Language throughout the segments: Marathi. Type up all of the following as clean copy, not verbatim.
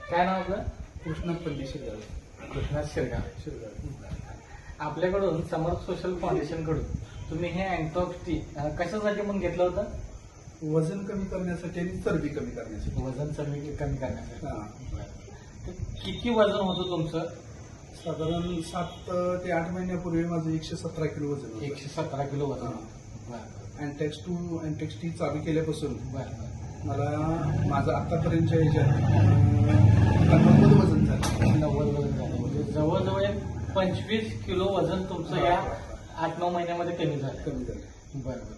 काय नाव आपलं? कृष्णापल्ली शिरगाव. कृष्णा शिरगाव. आपल्याकडून समर्थ सोशल फाउंडेशन कडून तुम्ही हे अँटॉक्स टी कशासाठी म्हणून घेतलं होतं? वजन कमी करण्यासाठी आणि चरबी कमी करण्यासाठी. वजन कमी करण्यासाठी. हा. तर किती वजन होतं तुमचं? साधारण 7 ते 8 महिन्यापूर्वी माझं 117 किलो वजन होतं. 117 किलो वजन. अँटेक्स टी चालू केल्यापासून बरं. मला माझं आतापर्यंतच्या ह्याच्यात 90 वजन झालं. 90 वजन झालं. म्हणजे जवळजवळ 25 किलो वजन तुमचं या 8-9 महिन्यामध्ये कमी झालं. कमी झालं. बरं.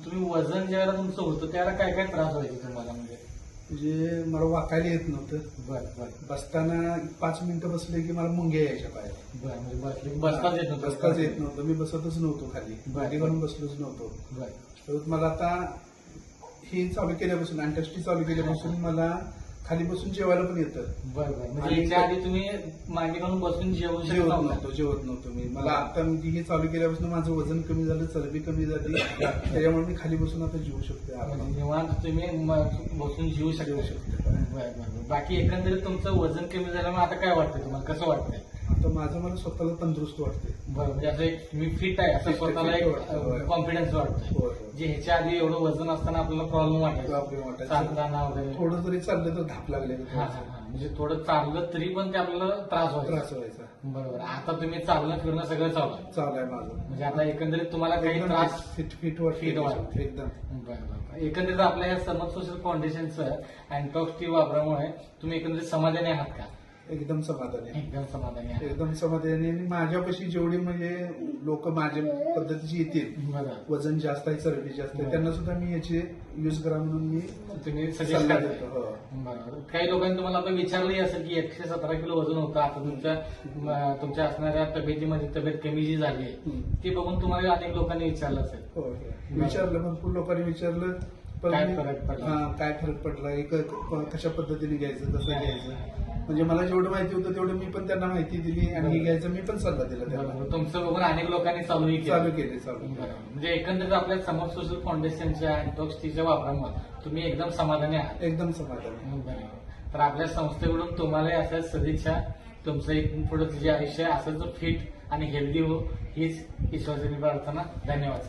तुम्ही वजन ज्यावेळेला तुमचं होतं त्यावेळेला काय काय त्रास व्हायचे तुम्हाला? म्हणजे मला वाकायला येत नव्हतं. बरं. बसताना 5 मिनिटं बसले की मला मुंग्या यायच्या पायात. बरं. म्हणजे बसताच येत नव्हतं. मी बसतच नव्हतो खाली. गाडी घालून बसलोच नव्हतो. बरं. तर मला आता हे चालू केल्यापासून अँटेक्स टी चालू केल्यापासून मला खाली बसून जेवायला पण येतं. बरं. म्हणजे याच्या आधी तुम्ही मागे घालून बसून जेवत नव्हतो मी. मला आता म्हणजे हे चालू केल्यापासून माझं वजन कमी झालं, चरबी कमी झाली. त्याच्यामुळे मी खाली बसून आता जेवू शकतो. निवांत तुम्ही बसून जेवू शकतो. बरं. बाकी एकंदरीत तुमचं वजन कमी झाल्यामुळे आता काय वाटतंय तुम्हाला? कसं वाटतंय? आता माझं मला स्वतःला तंदुरुस्त वाटते. बरं. म्हणजे असं एक मी फिट आहे असं स्वतःला एक कॉन्फिडन्स वाटतोय. जे ह्याच्या आधी एवढं वजन असताना आपल्याला प्रॉब्लेम वाटायचा चालताना वगैरे. थोडं जरी चाललं तर धाप लागले. म्हणजे थोडं चाललं तरी पण ते आपल्याला त्रास व्हायचा. बरोबर. आता तुम्ही चालणं फिरणं सगळं चालू आहे माझं. म्हणजे आता एकंदरीत तुम्हाला काही त्रास फिट वाटतं एकदम. बरोबर. एकंदरीत आपल्या या समर्थ सोशल फाउंडेशनचं अँटॉक्स टी वापरामुळे तुम्ही एकंदरीत समाधानी आहात का? एकदम समाधानी. एकदम समाधानी. आणि माझ्यापाशी जेवढी म्हणजे लोक माझ्या पद्धतीची येतील, वजन जास्त आहे, चरबी जास्त आहे, त्यांना सुद्धा मी याचे युज करा म्हणून मी तुम्ही सजेस्ट करतो. बरोबर. काही लोकांनी तुम्हाला आता विचारलंही असेल की 117 किलो वजन होतं, आता तुमच्या असणाऱ्या तब्येतीमध्ये तब्येत कमी जी झाली आहे ती बघून तुम्हाला अनेक लोकांनी विचारलं असेल. विचारलं, भरपूर लोकांनी विचारलं. काय फरक पडला, कशा पद्धतीने घ्यायचं, कसं घ्यायचं. म्हणजे मला जेवढं माहिती होतं तेवढं मी पण त्यांना माहिती दिली आणि हे घ्यायचं मी पण सल्ला दिला त्यांना. तुमचं बघून अनेक लोकांनी चालू केले. म्हणजे एकंदरीत आपल्या समर्थ सोशल फाउंडेशनच्या अँटॉक्स टीच्या वापरामुळे तुम्ही एकदम समाधानी आहात? एकदम समाधानी. तर आपल्या संस्थेकडून तुम्हाला अशा सदिच्छा. तुमचं एक पुढे जे आयुष्य असंच फिट आणि हेल्दी हो हीच ईश्वराची प्रार्थना. धन्यवाद.